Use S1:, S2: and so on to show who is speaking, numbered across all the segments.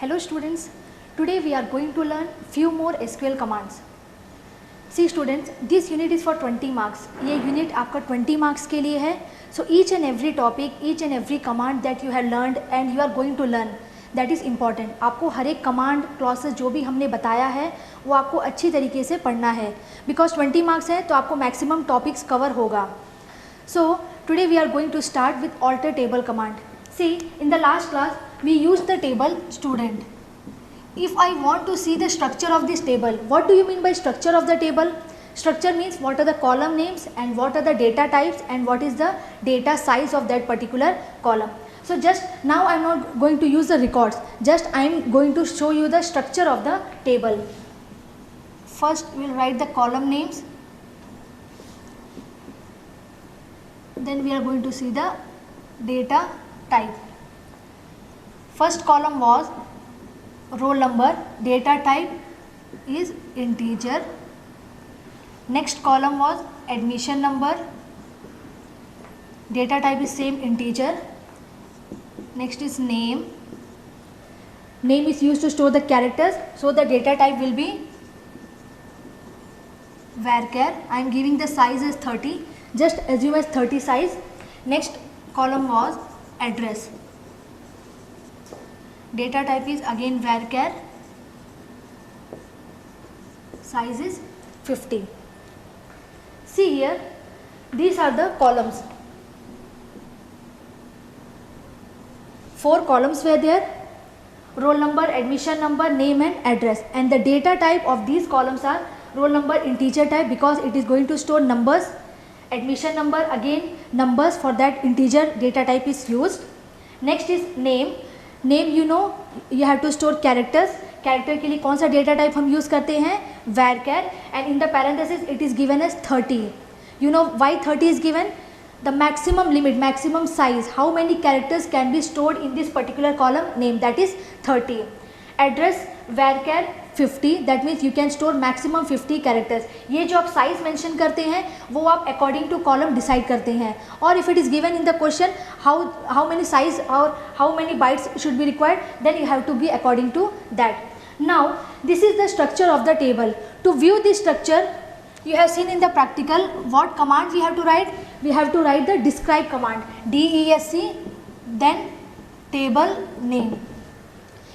S1: Hello students, today we are going to learn few more SQL commands. See students, this unit is for 20 marks. ये unit आपका 20 marks के लिए है. So each and every topic, each and every command that you have learned and you are going to learn, that is important. आपको हर एक command, clauses जो भी हमने बताया है वो आपको अच्छी तरीके से पढ़ना है. Because 20 marks है तो आपको maximum topics cover होगा. So today we are going to start with alter table command. See, in the last class we used the table student. If I want to see the structure of this table, what do you mean by structure of the table? Structure means what are the column names and what are the data types and what is the data size of that particular column. So just now I am not going to use the records, just I am going to show you the structure of the table. First we will write the column names, then we are going to see the data type. First column was roll number, data type is integer. Next column was admission number, data type is same integer. Next is name. Name is used to store the characters, so the data type will be varchar. I am giving the size as 30, just assume as 30 size. Next column was address. Data type is again varchar, size is 50. See here, these are the columns. 4 columns were there: roll number, admission number, name and address. And the data type of these columns are roll number integer type because it is going to store numbers. Admission number again numbers, for that integer data type is used. Next is name. Name you know you have to store characters. Character के लिए कौन सा data type हम use करते हैं? Varchar. And in the parenthesis it is given as 30. You know why 30 is given? The maximum limit, maximum size, how many characters can be stored in this particular column name, that is 30. Address varchar 50, that means you can store maximum 50 characters. ये जो आप size mention करते हैं वो आप according to column decide करते हैं. और if it is given in the question how many size or how many bytes should be required, then you have to be according to that. Now this is the structure of the table. To view this structure, you have seen in the practical what command we have to write. We have to write the describe command, DESC, then table name.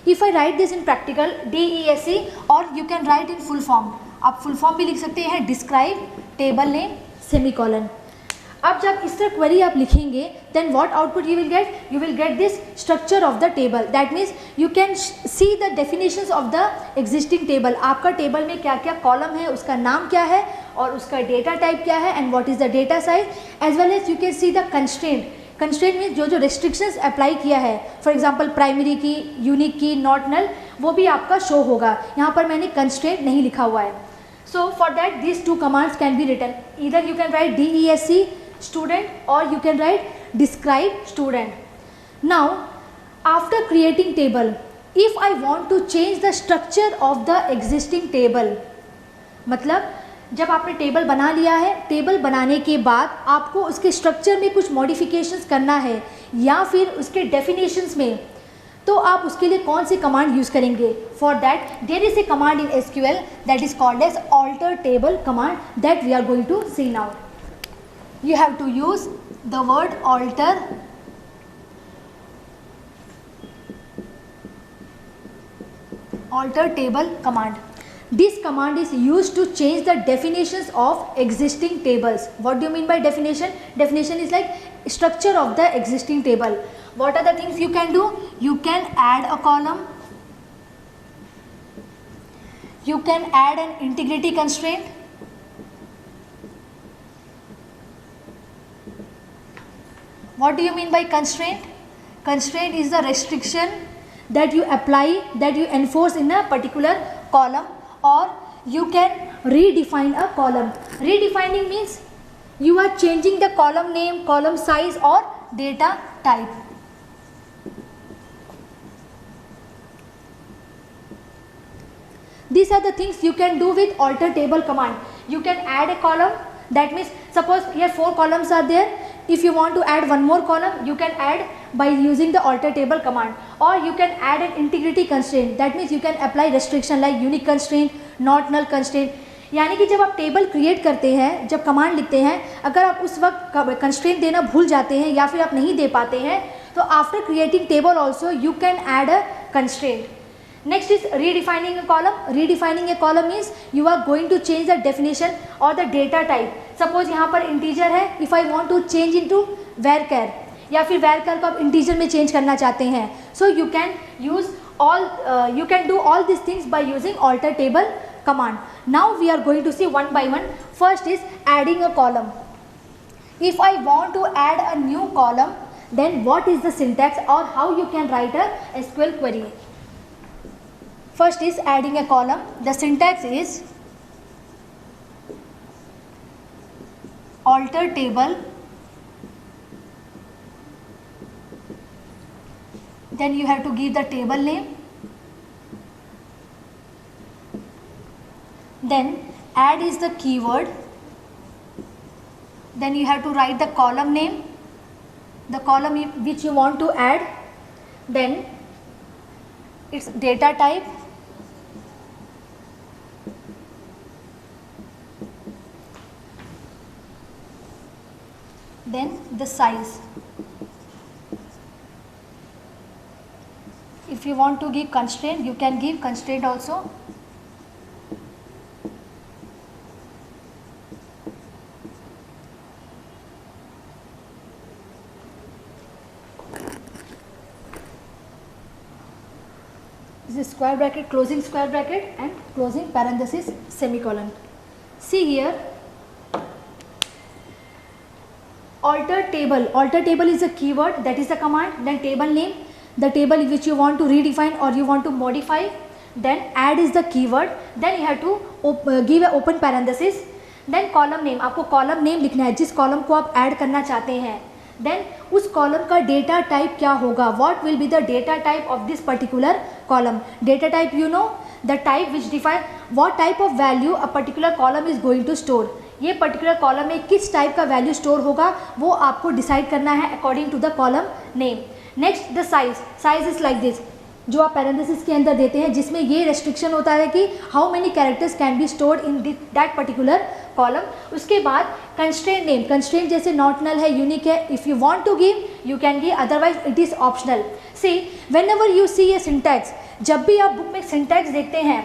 S1: If I write this in practical, DESC, or you can write in full form. आप full form भी लिख सकते हैं, describe table name semicolon. अब जब इस तरह query आप लिखेंगे, then what output you will get? You will get this structure of the table. That means you can see the definitions of the existing table. आपका table में क्या क्या column है, उसका नाम क्या है और उसका data type क्या है and what is the data size, as well as you can see the constraint. Constraint में जो जो रेस्ट्रिक्शंस अप्लाई किया है, फॉर एग्जांपल प्राइमरी की, यूनिक की, नॉट नल, वो भी आपका शो होगा. यहाँ पर मैंने कंस्ट्रेंट नहीं लिखा हुआ है. So for that these 2 commands can be written. Either you can write DESC student और you can write describe student. Now after creating table, if I want to change the structure of the existing table, मतलब जब आपने table बना लिया है, table बनाने के बाद आपको उसके स्ट्रक्चर में कुछ मॉडिफिकेशंस करना है या फिर उसके डेफिनेशंस में, तो आप उसके लिए कौन सी कमांड यूज़ करेंगे? For that there is a command in SQL that is called as alter table command that we are going to see now. You have to use the word alter table command. This command is used to change the definitions of existing tables. What do you mean by definition? Definition is like structure of the existing table. What are the things you can do? You can add a column. You can add an integrity constraint. What do you mean by constraint? Constraint is the restriction that you apply, that you enforce in a particular column. Or you can redefine a column. Redefining means you are changing the column name, column size or data type. These are the things you can do with alter table command. You can add a column. That means suppose here 4 columns are there. If you want to add one more column, you can add by using the alter table command, or you can add an integrity constraint. That means you can apply restriction like unique constraint, not null constraint. यानी कि जब आप table create करते हैं, जब command लिखते हैं, अगर आप उस वक्त कंस्ट्रेंट देना भूल जाते हैं या फिर आप नहीं दे पाते हैं, तो after creating table also you can add a constraint. Next is redefining a column. Redefining a column means you are going to change the definition or the data type. Suppose यहाँ पर integer है, if I want to change into varchar, या फिर varchar को आप integer में change करना चाहते हैं, so you can use all you can do all these things by using alter table command. Now we are going to see one by one. First is adding a column. If I want to add a new column, then what is the syntax or how you can write a SQL query? First is adding a column. The syntax is alter table, then you have to give the table name, then add is the keyword, then you have to write the column name, the column which you want to add, then its data type, then the size. If you want to give constraint, you can give constraint also. This is square bracket, closing square bracket and closing parenthesis semicolon. See here, alter table is a keyword, that is the command, then table name, the table which you want to redefine or you want to modify, then add is the keyword, then you have to give a open parenthesis, then column name, आपको column name लिखना है जिस column को आप add करना चाहते हैं, then उस column का data type क्या होगा, what will be the data type of this particular column. Data type, you know, the type which define what type of value a particular column is going to store. ये particular column में किस type का value store होगा वो आपको decide करना है according to the column name. Next the size is like this, जो आप पैरेंथेसिस के अंदर देते हैं जिसमें ये रेस्ट्रिक्शन होता है कि how many characters can be stored in that particular column. उसके बाद कंस्ट्रेंट नेम, कंस्ट्रेंट जैसे नॉट नल है, यूनिक है, if you want to give you can give, otherwise it is optional. See whenever you see a syntax, जब भी आप book में syntax देखते हैं,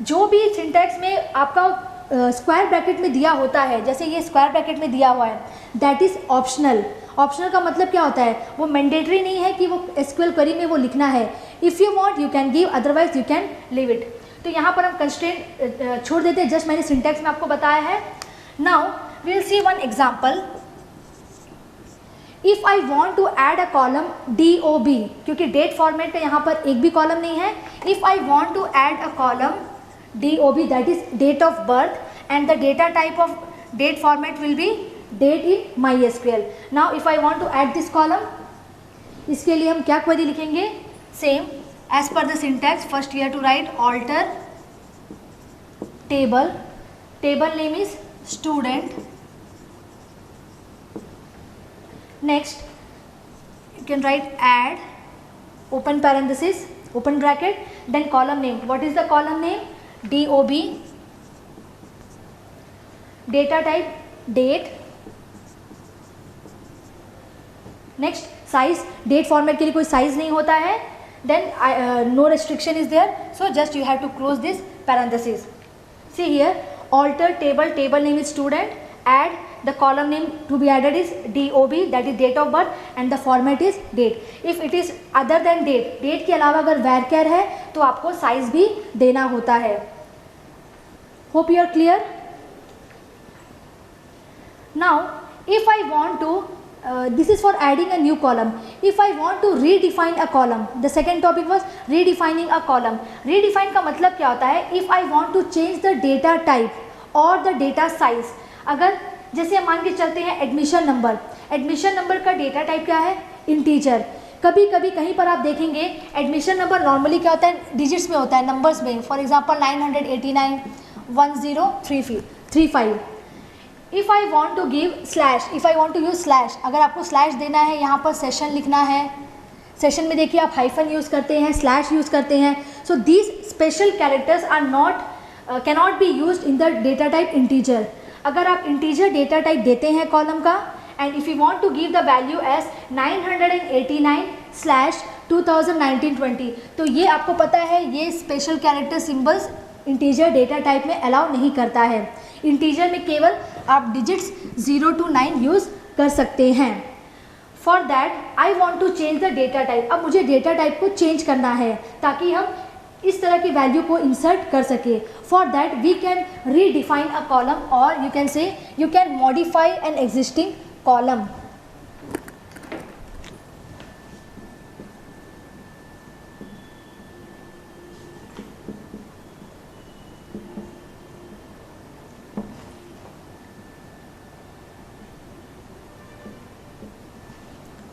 S1: जो भी सिंटैक्स में आपका स्क्वायर ब्रैकेट में दिया होता है, जैसे ये स्क्वायर ब्रैकेट में दिया हुआ है, दैट इज़ ऑप्शनल. ऑप्शनल का मतलब क्या होता है, वो मैंडेटरी नहीं है कि वो एसक्यूएल क्वेरी में वो लिखना है. If you want you can give, otherwise you can leave it. तो यहाँ पर हम कंस्ट्रेंट छोड़ देते हैं, जस्ट मैंने सिंटैक्स में आपको बताया है. Now we will see one example. If I want to add a column DOB, क्योंकि डेट फॉर्मेट का यहाँ पर एक भी कॉलम नहीं है. If I want to add a column DOB, that is date of birth, and the data type of date format will be date in MySQL. Now if I want to add this column, इसके लिए हम क्या query लिखेंगे, same as per the syntax. First we have to write alter table, table name is student. Next you can write add, open parenthesis, open bracket, then column name. What is the column name? DOB, data type date. Next size, date format के लिए कोई size नहीं होता है. Then no restriction is there, so just you have to close this parenthesis. See here, alter table, table name is student, add the column name to be added is DOB, that is date of birth, and the format is date. if it is other than date, date के अलावा अगर varchar है तो आपको size भी देना होता है. hope you are clear. now if I want to this is for adding a new column. if I want to redefine a column, the second topic was redefining a column. redefine का मतलब क्या होता है, if I want to change the data type or the data size. अगर जैसे हम मान के चलते हैं एडमिशन नंबर, एडमिशन नंबर का डेटा टाइप क्या है, इंटीजर. कभी कभी कहीं पर आप देखेंगे एडमिशन नंबर नॉर्मली क्या होता है, डिजिट्स में होता है, नंबर्स में. For example 989 1035. If I want to give slash, if I want to use slash, अगर आपको स्लैश देना है, यहाँ पर सेशन लिखना है, सेशन में देखिए आप हाइफन यूज़ करते हैं, स्लैश यूज़ करते हैं. So these special characters are not cannot be use in the data type integer. अगर आप इंटीजर डेटा टाइप देते हैं कॉलम का, and if you want to give the value as 989/2019-20, तो ये आपको पता है ये special character symbols integer data type में अलाउ नहीं करता है. इंटीजर में केवल आप डिजिट्स 0 to 9 यूज़ कर सकते हैं. For that I want to change the data type. अब मुझे डेटा टाइप को चेंज करना है ताकि हम इस तरह की वैल्यू को इंसर्ट कर सके. For that we can redefine a column, और you can say you can modify an existing column.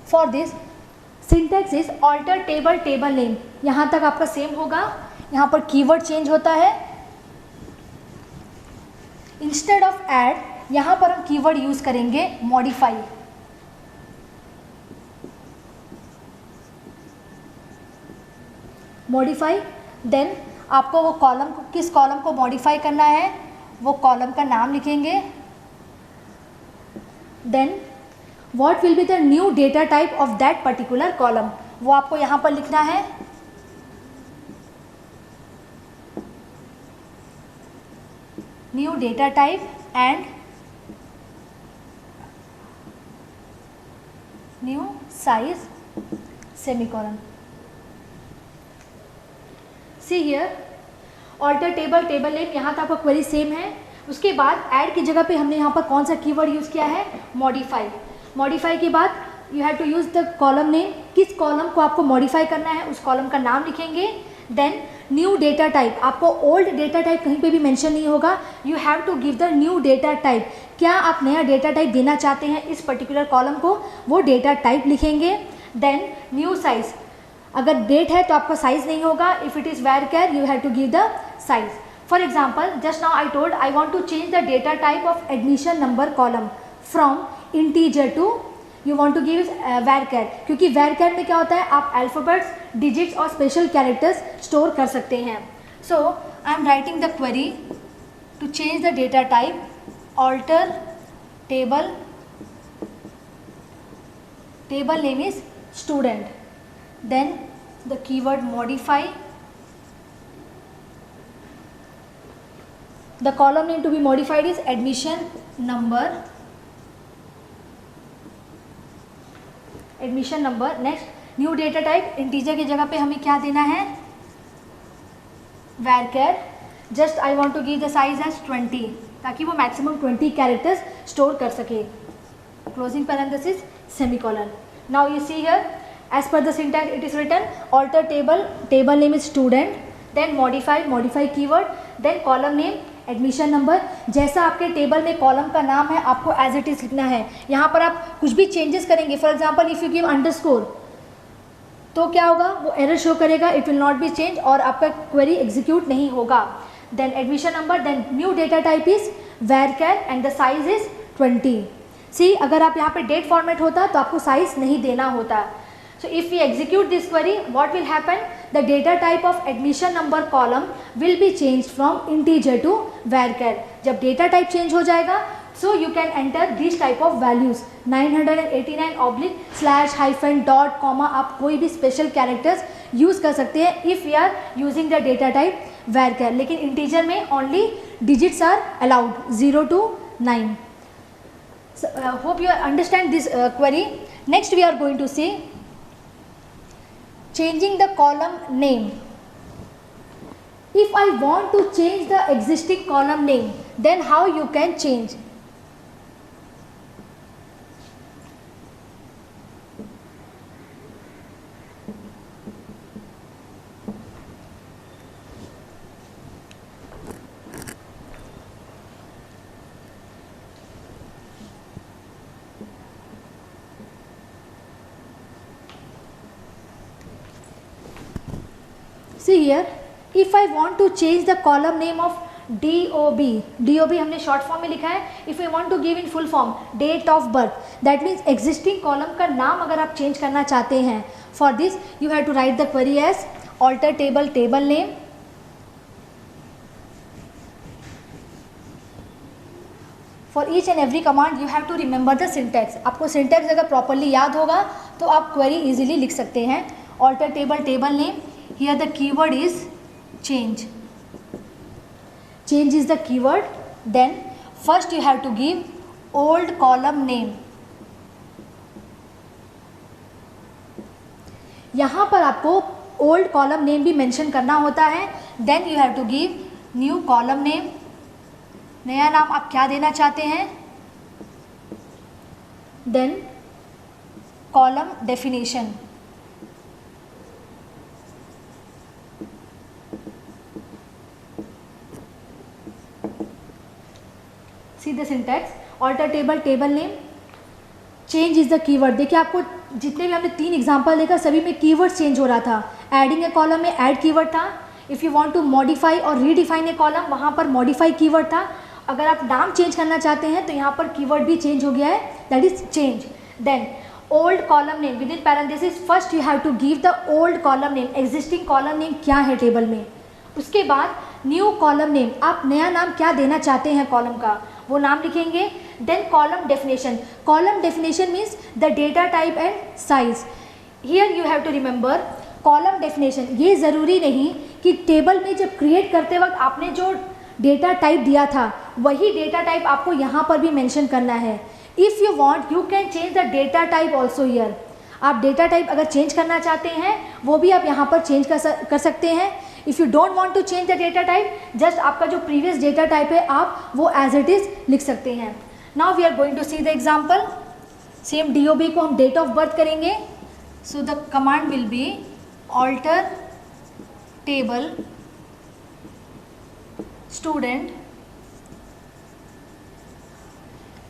S1: For this syntax is alter table table name. यहाँ तक आपका सेम होगा. यहाँ पर कीवर्ड चेंज होता है. इंस्टेड ऑफ ऐड यहाँ पर हम कीवर्ड यूज करेंगे मॉडिफाई. मॉडिफाई, देन आपको वो कॉलम को, किस कॉलम को मॉडिफाई करना है, वो कॉलम का नाम लिखेंगे. Then what will be the new data type of that particular column, वो आपको यहाँ पर लिखना है. New data type and new size semicolon. See here alter table table name, यहाँ तक आपका क्वेरी सेम है. उसके बाद ऐड की जगह पे हमने यहाँ पर कौन सा कीवर्ड यूज़ किया है, मॉडिफाई. मॉडिफाई के बाद you have to use the column name. किस कॉलम को आपको मॉडिफाई करना है उस कॉलम का नाम लिखेंगे. देन न्यू डेटा टाइप, आपको ओल्ड डेटा टाइप कहीं पे भी मेंशन नहीं होगा. You have to give the new data type. क्या आप नया डेटा टाइप देना चाहते हैं इस पर्टिकुलर कॉलम को, वो डेटा टाइप लिखेंगे. देन न्यू साइज, अगर डेट है तो आपका साइज नहीं होगा. If it is varchar you have to give the size. For example just now I told I want to change the data type of admission number column from integer to you want to give varchar, क्योंकि varchar में क्या होता है, आप alphabets, digits और special characters store कर सकते हैं. सो I am writing the query to change the data type alter table name is student. Then the keyword modify, the column name to be modified is admission number. Admission number. Next new data type, integer की जगह पे हमें क्या देना है, varchar. Just I want to give the size as 20 ताकि वो maximum 20 characters store कर सके. Closing parenthesis semicolon. Now you see here as per the syntax it is written alter table name is student, then modify keyword, then column name admission number. जैसा आपके table में column का नाम है आपको as it is लिखना है. यहाँ पर आप कुछ भी चेंजेस करेंगे, for example if you give underscore तो क्या होगा, वो एरर शो करेगा, it will not be change और आपका क्वेरी एग्जीक्यूट नहीं होगा. Then admission number, then new data type is varchar and the size is 20. See अगर आप यहाँ पे डेट फॉर्मेट होता तो आपको साइज नहीं देना होता. So if we execute this query, what will happen? The data type of admission number column will be changed from integer to varchar. जब data type change हो जाएगा, so you can enter these type of values 989 / hyphen dot comma. आप कोई भी special characters use कर सकते हैं if we are using the data type varchar. लेकिन integer में only digits are allowed 0 to 9. So, hope you understand this query. Next we are going to see changing the column name. If I want to change the existing column name, then how you can change? See here, if I want to change the column name of DOB हमने short form में लिखा है. If you want to give in full form date of birth, that means existing column का नाम अगर आप change करना चाहते हैं, for this you have to write the query as alter table table name. For each and every command you have to remember the syntax. आपको syntax अगर properly याद होगा तो आप क्वेरी इजीली लिख सकते हैं. Alter table table name, here the keyword is change. Change is the keyword. Then first you have to give old column name. यहाँ पर आपको old column name भी mention करना होता है. Then you have to give new column name. नया नाम आप क्या देना चाहते हैं. Then column definition. See the syntax. Alter table table name. Change is the keyword. देखिए आपको जितने भी हमने 3 एग्जाम्पल देखा सभी में कीवर्ड चेंज हो रहा था. एडिंग ए कॉलम में ऐड कीवर्ड था. If you want to modify और रीडिफाइन ए कॉलम, वहाँ पर मॉडिफाई कीवर्ड था. अगर आप नाम चेंज करना चाहते हैं तो यहाँ पर कीवर्ड भी चेंज हो गया है, that is change. Then old column name within parenthesis. First you have to give the old column name. Existing column name क्या है टेबल में. उसके बाद न्यू कॉलम नेम, आप नया नाम क्या देना चाहते हैं कॉलम का, वो नाम लिखेंगे. Then column definition. Column definition means the data type and size. Here you have to remember column definition. ये ज़रूरी नहीं कि टेबल में जब क्रिएट करते वक्त आपने जो डेटा टाइप दिया था वही डेटा टाइप आपको यहाँ पर भी मेंशन करना है. If you want you can change the data type also here. आप डेटा टाइप अगर चेंज करना चाहते हैं वो भी आप यहाँ पर चेंज कर सकते हैं. If you don't want to change the data type, just आपका जो प्रीवियस डेटा टाइप है आप वो एज इट इज़ लिख सकते हैं. Now we are going to see the example. Same DOB को हम डेट ऑफ बर्थ करेंगे. So the command will be alter table student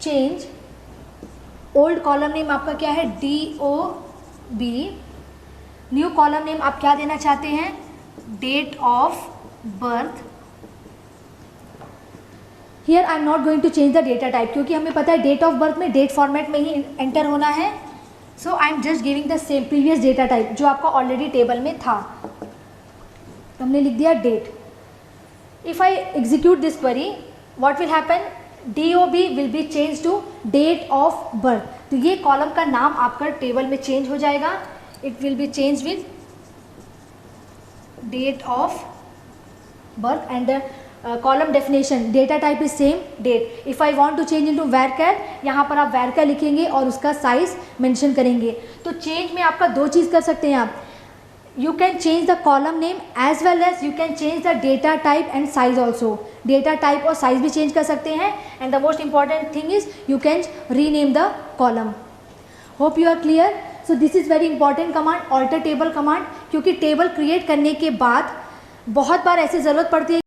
S1: change. Old column name आपका क्या है, DOB. न्यू कॉलम नेम आप क्या देना चाहते हैं, date of birth. Here I am not going to change the data type, क्योंकि हमें पता है डेट ऑफ बर्थ में डेट फॉर्मेट में ही एंटर होना है. So I am just giving the same previous data type जो आपका ऑलरेडी टेबल में था. तो हमने लिख दिया date. If I execute this query, what will happen, DOB will be change to date of birth. तो ये कॉलम का नाम आपका टेबल में चेंज हो जाएगा. It will be change with date of birth and the column definition. data type is same, date. if I want to change into varchar, यहाँ पर आप varchar लिखेंगे और उसका साइज मेंशन करेंगे. तो चेंज में आपका 2 चीज़ कर सकते हैं आप. you can change the column name as well as you can change the data type and size also. data type और size भी चेंज कर सकते हैं. and the most important thing is you can rename the column. hope you are clear. So this is very important command, alter table command, क्योंकि table create करने के बाद बहुत बार ऐसी ज़रूरत पड़ती है